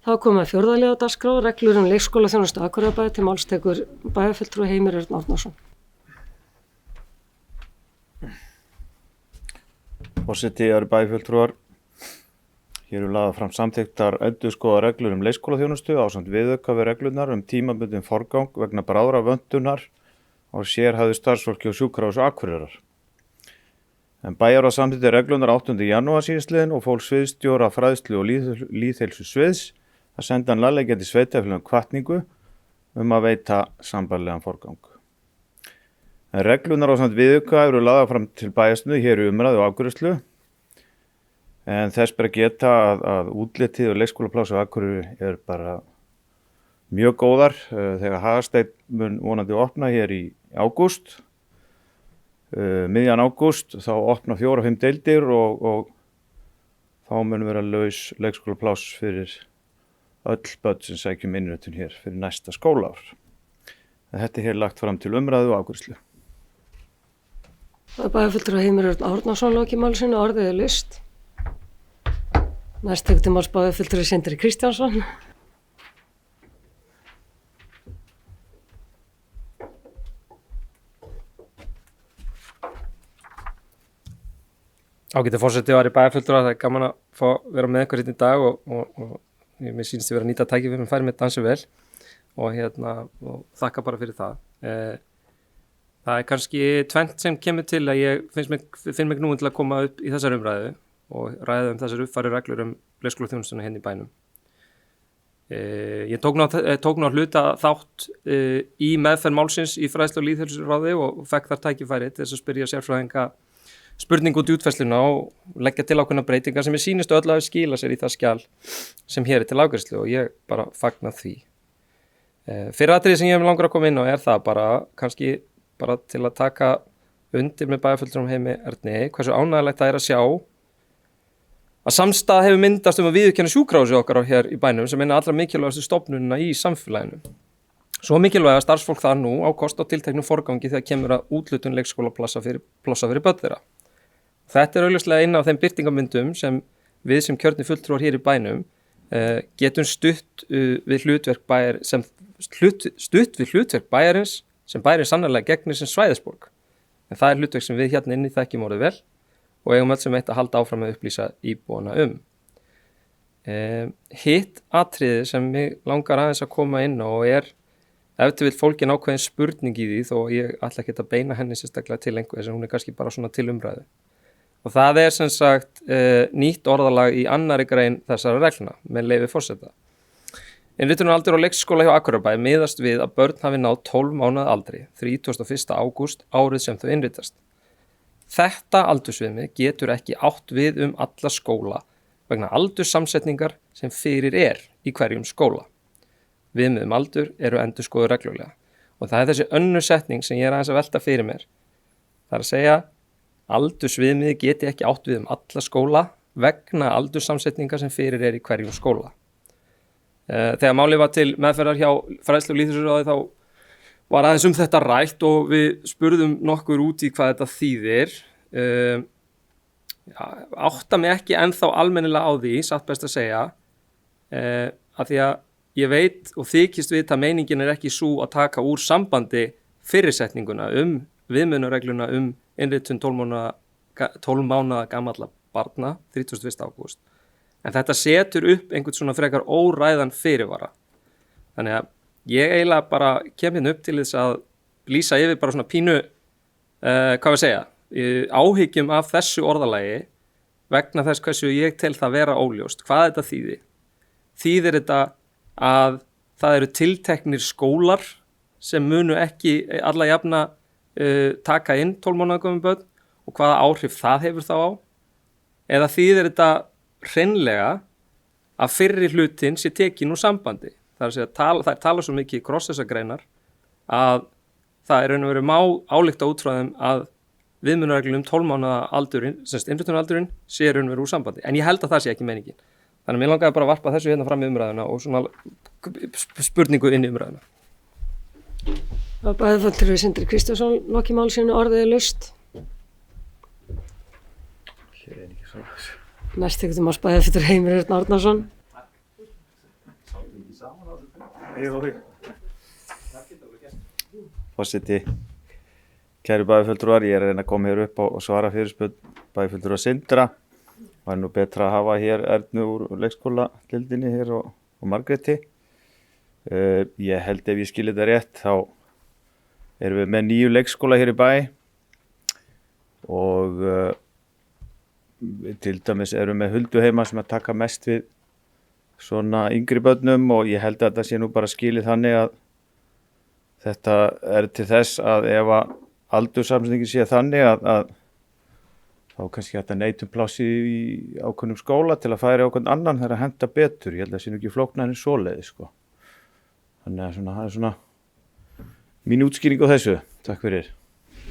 Þá komið að fjórða liður á dagskrá, reglur leikskólaþjónustu Akureyrarbæjar, til máls tekur bæjarfulltrúi Heimir Örn Árnason. Forseti, eru bæjarfulltrúar. Hér eru lagðar fram samþykktar endurskoðaðar reglur leikskólaþjónustu ásamt viðauka við reglurnar tímabundinn forgang vegna bráðravöntunar á sérhæfðu starfsfólki og sjúkrahúsi Akureyrar. En bæjarráð samþykkti reglurnar 8. janúar síðastliðinn og fól sviðsstjóra fræðslu og lýðheilsu sviðs að senda lagleggjandi sveitarfélögum hvatningu að veita sambærilegan forgang. En reglurnar ásamt viðauka eru lagðar fram til bæjarstjórnar hér í umræðu og afgreiðslu. En þess ber að geta að útlitið og leikskólapláss á Akureyri bara mjög góðar. Þegar Hagasteinn mun vonandi opna hér í ágúst, miðjan ágúst, þá opna 4-5 deildir og þá mun vera laus leikskólapláss fyrir öll börn sem sækjum innritun hér fyrir næsta skólaár. Þetta hér lagt fram til umræðu og afgreiðslu. Bæjarfulltrúi Heimir Örn Árnason lokið máli sínu, orðið list. Næst tekur til máls bæjarfulltrúi Sindri Kristjánsson. Ágæti forseti var í bæjarfulltrúa, það gaman að fá vera með ykkur hérna í dag og mér sýnist ég vera að nýta tækifæri með færi með dansi vel og þakka bara fyrir það. Það kannski tvennt sem kemur til að ég finn mig knúin til að koma upp í þessar umræðu og ræða þessar uppfæri reglur leikskólaþjónustuna hérna í bænum. Ég tók nú hluta þátt í meðferð málsins í fræðslu og lýðheilsuráði og fekk þar tækifæri til þess að spyrja sérfræðinga spurningu út í útfærsluna og leggja til ákveðna breytingar sem ég sýnist öll að skila sér í það skjal sem hér til afgreiðslu og ég bara fagna því. Fyrir atriði sem ég langar að koma inn á það kannski til að taka undir með bæjarfulltrúum Heimi Erni hversu ánægilegt það að sjá að samstaða hefur myndast að viðurkenna sjúkrahúsið okkar hér í bænum sem allra mikilvægastu stofnunina í samfélaginu. Svo mikilvæg að starfsfólk það nú á kost á tilteknum forgangi þegar kemur að úthlutun leikskólaplássa fyrir börn þeirra. Þetta augljóslega eina af þeim birtingamyndum sem við sem kjörnir fulltrúar hér í bænum getum stutt við hlutverk bæjarins sem bæjarins sannarlega gegnir sem svæðisborg. En það hlutverk sem við hérna inni þekkjum orðið vel og eigum öll sem eitt að halda áfram að upplýsa íbúana Hitt atriði sem mig langar aðeins að koma inn á ef til vill fólkin ákveðin spurning í því þó ég ætla ekki að beina henni sérstaklega til einhver sem hún kannski bara svona til umræðu. Og það sem sagt nýtt orðalag í annarri grein þessara reglna með leyfi forseta. Innritunaraldur á leikskóla hjá Akureyrarbæ miðast við að börn hafi náð 12 mánaða aldri 31. ágúst árið sem þau innritast. Þetta aldursviðmið getur ekki átt við alla skóla vegna aldurssamsetningar sem fyrir í hverjum skóla. Viðmið aldur eru endurskoðuð reglulega og það þessi önnur setning sem ég aðeins að velta fyrir mér. Það að segja aldursviðmið geti ekki átt við alla skóla vegna aldurssamsetningar sem fyrir í hverjum skóla. Þegar málið var til meðferðar hjá fræðslu og lýðheilsuráði þá var aðeins þetta rætt og við spurðum nokkur út í hvað þetta þýðir. Átta mig ekki ennþá almennilega á því, satt best að segja, að því að ég veit og þykist vita að meiningin ekki sú að taka úr sambandi fyrirsetninguna viðmiðunarregluna innritun 12 mánaða gamalla barna 31. ágúst. En þetta setur upp einhvern svona frekar óræðan fyrirvara. Þannig að ég eiginlega bara kem hérna upp til þess að lýsa yfir bara svona pínu, áhyggjum af þessu orðalagi vegna þess hversu ég tel það vera óljóst. Hvað þetta þýðir? Þýðir þetta að það eru tilteknir skólar sem munu ekki alla jafna taka inn 12 mánaða gömul börn og hvaða áhrif það hefur þá á? Eða þýðir þetta hreinlega að fyrri hlutin sé tekin úr sambandi? Það er að segja, það tala svo mikið í krossessagreinar að það raun og veru má álykta út frá þeim að viðmiðunarreglum 12 mánaða aldurinn, innritunaraldurinn, sé raun og veru úr sambandi. En ég held að það sé ekki meiningin. Þannig að mér langaði bara að varpa þessu hérna fram í umræðuna og svona spurningu inn í umræðuna. Bæjarfulltrúi Sindri Kristjánsson, lokið máli sínu, orðið laust. Næst tekur til máls bæjarfulltrúi Heimir Örn Árnason. Forseti, kæru bæjarfulltrúar, ég er að reyna að koma hér upp og svara fyrirspurn bæjarfulltrúar Sindra. Það er nú betra að hafa hér Ernu úr leikskóladildinni hér og Margréti. Ég held ef ég skil þetta rétt þá erum við með 9 leikskóla hér í bæ og við til dæmis erum með Hulduheima sem að taka mest við svona yngri börnum og ég held að þetta sé nú bara skilið þannig að þetta er til þess að ef að aldurssamsetningin sé þannig að þá kannski hægt að neytum plássi í ákveðnum skóla til að færa ákveðn annan þegar að henta betur. Ég held að það sé nú ekki flóknar en svoleiðis sko. Þannig að það er svona mín útskýring á þessu. Takk fyrir.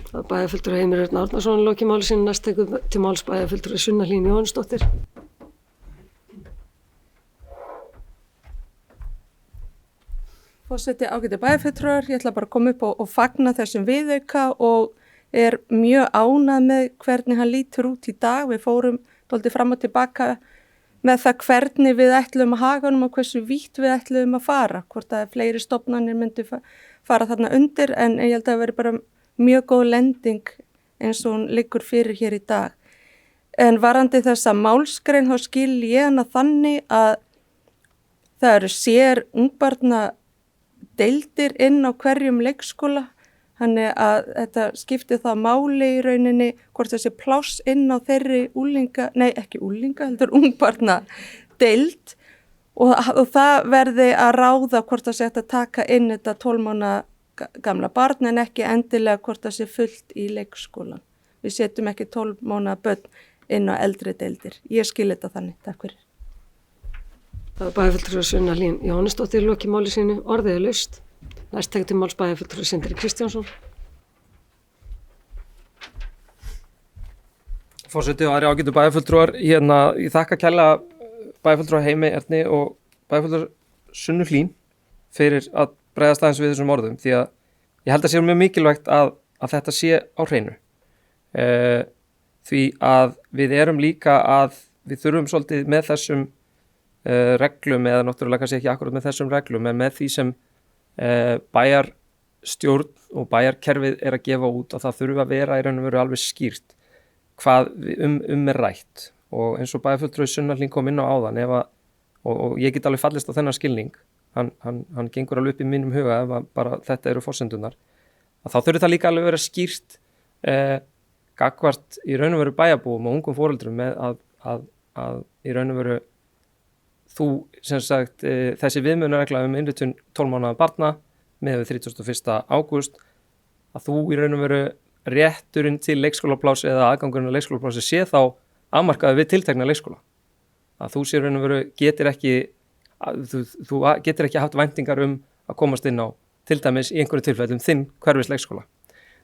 Það er bæjarfulltrúi Heimir Örn Árnason lokið máli sínu, næst tekur til máls bæjarfulltrúi Sunna Hlín Jóhannsdóttir. Forseti, ágæti bæjarfulltrúar, ég ætla bara að koma upp og fagna þessum viðauka og er mjög ánægð með hvernig hann lítur út í dag. Við fórum dálítið fram og tilbaka með það hvernig við ætlum að haga honum og hversu vítt við ætlum að fara. Hvort að fleiri stofnanir myndu fara þarna undir en ég held að það veri bara mjög góð lending eins og hún liggur fyrir hér í dag. En varandi þessa málsgrein þá skil ég hana þannig að það eru sér ungbarna deildir inn á hverjum leikskóla, þannig að þetta skipti það máli í rauninni hvort þessi pláss inn á þeirri heldur ungbarna deild og það verði að ráða hvort það sé hægt að taka inn þetta 12 mánaða gamla barn en ekki endilega hvort það sé fullt í leikskólan. Við setjum ekki 12 mánaða börn inn á eldri deildir. Ég skil þetta þannig. Takk fyrir. Það er bæjarfulltrúi Sunna Hlín Jóhannsdóttir lokið máli sínu, orðið er laust. Næst tekur til máls bæjarfulltrúi Sindri Kristjánsson. Forseti og aðri ágætu bæjarfulltrúar, ég þakka kærlega bæjarfulltrúa Heimi Erni og bæjarfulltrúa Sunnu Hlín fyrir að bregðast aðeins við þessum orðum því að ég held að sé mjög mikilvægt að þetta sé á hreinu. Því að við erum líka að við þurfum svolítið með þessum reglum eða náttúrulega kannski ekki akkurat með þessum reglum en með því sem bæjarstjórn og bæjarkerfið er að gefa út og það þurfa að vera í raun og veru alveg skýrt hvað er rætt og eins og bæjarfulltrúi Sunna Hlín kom inn á áðan og ég get alveg fallist á þennan skilning hann gengur alveg upp í mínum huga ef bara þetta eru forsendunar að þá þurfi það líka alveg vera skýrt gagnvart í raun og veru bæjarbúum og ungum foreldrum með að í raun og veru þú sem sagt þessi viðmiðunarregla innritun 12 mánaða barna með 31. ágúst að þú í raun og veru rétturinn til leikskólapláss eða aðgangurinn að leikskólaplássi sé þá afmarkaði við tiltekna leikskóla að þú sé raun og veru getur ekki haft væntingar að komast inn á til dæmis í einhverju tilfellum þinn hverfis leikskóla.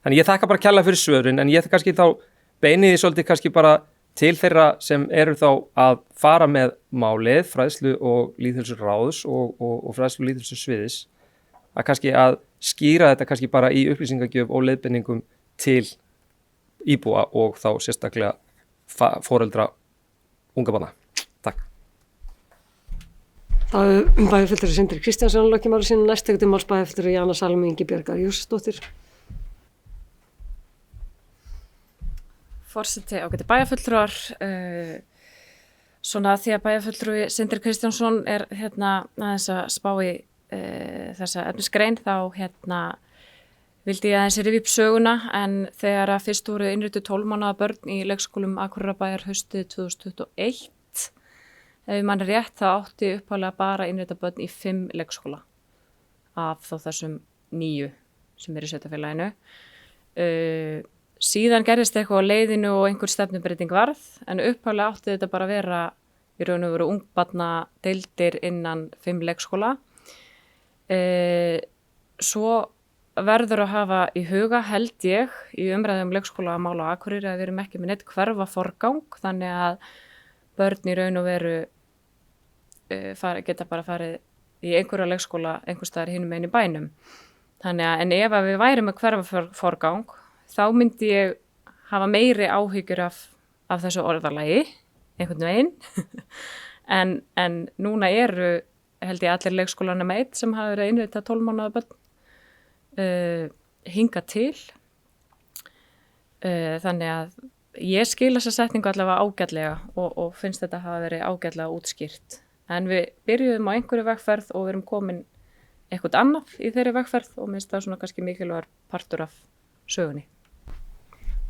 Þannig ég þakka bara kærlega fyrir svörin en ég kannski þá beini því svolítið kannski bara til þeirra sem eru þá að fara með málið, fræðslu og lýðheilsuráðs og fræðslu og lýðheilsusviðis að kannski að skýra þetta kannski bara í upplýsingagjöf og leiðbeiningum til íbúa og þá sérstaklega foreldra unga barna. Takk. Það er bæjarfulltrúi Sindri Kristjánsson lokið máli sínu, næst tekur til máls bæjarfulltrúi Jana Salmi Ingibjargar Jósefsdóttir. Forseti ágæti bæjarfulltrúar, svona því að bæjarfulltrúi Sindri Kristjánsson er aðeins að spá í þessa efnisgrein þá vildi ég aðeins rifja upp söguna en þegar að fyrst voru innrituð 12 mánaða börn í leikskólum Akureyrarbæjar haustið 2021 ef ég manni rétt þá átti upphaflega bara innrita börn í 5 leikskóla af þá þessum 9 sem eru í sveitarfélaginu. Síðan gerðist eitthvað á leiðinu og einhver stefnubreyting varð en upphaflega átti þetta bara að vera í raun og veru ungbarna deildir innan 5 leikskóla. Svo verður að hafa í huga held ég í umræðum leikskólamála á Akureyri að við erum ekki með neitt hverfaforgang þannig að börn í raun og veru geta bara farið í einhverja leikskóla einhvers staðar hinum megin í bænum. Þannig að en ef að við værum með hverfaforgang þá myndi ég hafa meiri áhyggjur af þessu orðalagi einhvern veginn en núna eru held ég allir leikskólanum eitt sem hafa verið innritað 12 mánaða börn hinga til. Þannig að ég skil þessa setningu allavega ágætlega og finnst þetta hafa verið ágætlega útskýrt. En við byrjuðum á einhverju vegferð og við erum komin eitthvað annað í þeirri vegferð og minnst það svona kannski mikilvægur partur af sögunni.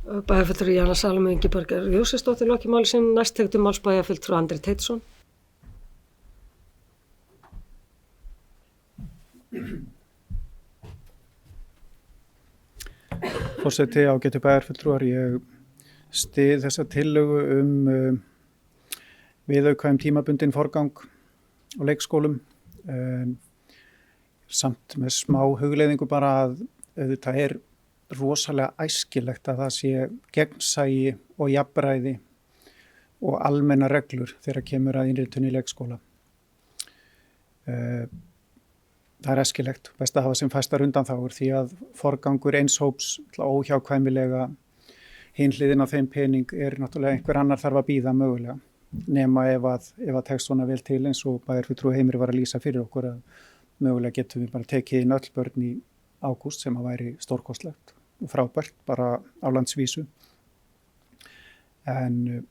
Bæjarfulltrúi Jana Salome Ingiborgar Jósefsdóttir lokið máli sínu. Næst tekur máls bæjarfulltrúi Andri Teitsson. Forseti, ágætu bæjarfulltrúar, ég styð þessa tillögu viðauka tímabundinn forgang á leikskólum. Samt með smá hugleiðingu bara að auðvitað er rosalega æskilegt að það sé gegnsæi og jafnræði og almenna reglur þegar kemur að innritun í leikskóla. Það er æskilegt, best að hafa sem fæstar undanþágur því að forgangur eins hóps óhjákvæmilega hin hliðin á þeim pening er náttúrulega einhver annar þarf að bíða mögulega nema ef að tekst svona vel til eins og bæjarfulltrúi Heimir var að lýsa fyrir okkur að mögulega getum við bara tekið inn öll börn í ágúst sem að væri stórkostlegt og frábært bara á landsvísu. En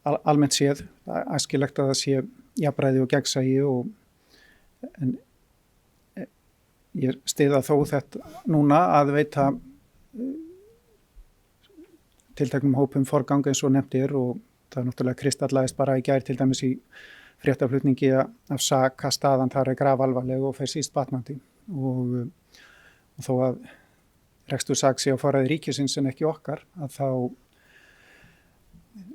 almennt séð æskilegt að það sé jafnræði og gegnsæi en ég styða þó þetta núna að veita tilteknum hópum forgang eins og nefnt og það er náttúrulega kristallaðist bara í gær til dæmis í fréttaflutningi af SAK að staðan þar er grafalvarleg og fer síst batnandi og þó að rekstur SAK sé á forræði ríkisins en ekki okkar að þá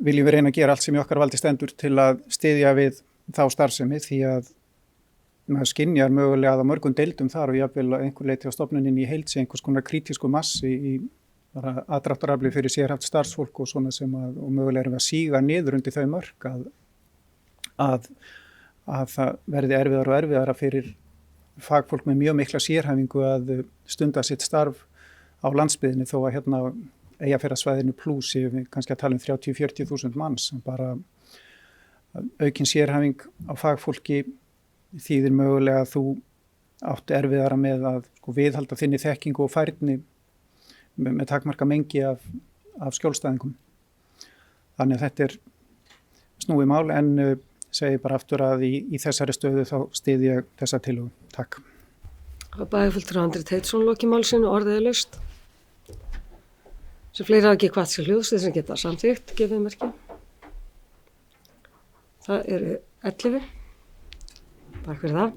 viljum við reyna að gera allt sem í okkar valdi stendur til að styðja við þá starfsemi því að maður skynjar mögulega að á mörgum deildum þar og jafnvel að einhver leiti á stofnuninni í heild sé einhvers konar kritísku massi í bara aðdráttarafli fyrir sérhæft starfsfólk og svona sem að og mögulega erum við að síga niður undir þau mörk að það verði erfiðara og erfiðara fyrir fagfólk með mjög mikla sérhæfingu að stunda sitt starf á landsbyggðinni þó að hérna Eyjafjarðarsvæðinu plús við kannski að tala 30-40 þúsund manns sem bara aukin sérhæfing á fagfólki þýðir mögulega að þú átt erfiðara með að viðhalda þinni þekkingu og færni með takmarka mengi af skjólstæðingum. Þannig að þetta er snúið mál en segi bara aftur að í þessari stöðu þá styð ég þessa tillögu. Takk. Bæjarfulltrúi Andri Teitsson lokið máli sínu, orðið er laust. Sem fleiri hafa ekki hvart sér hljóðs þess að geta samþykkt, gefið merki. Það eru 11. Takk fyrir það.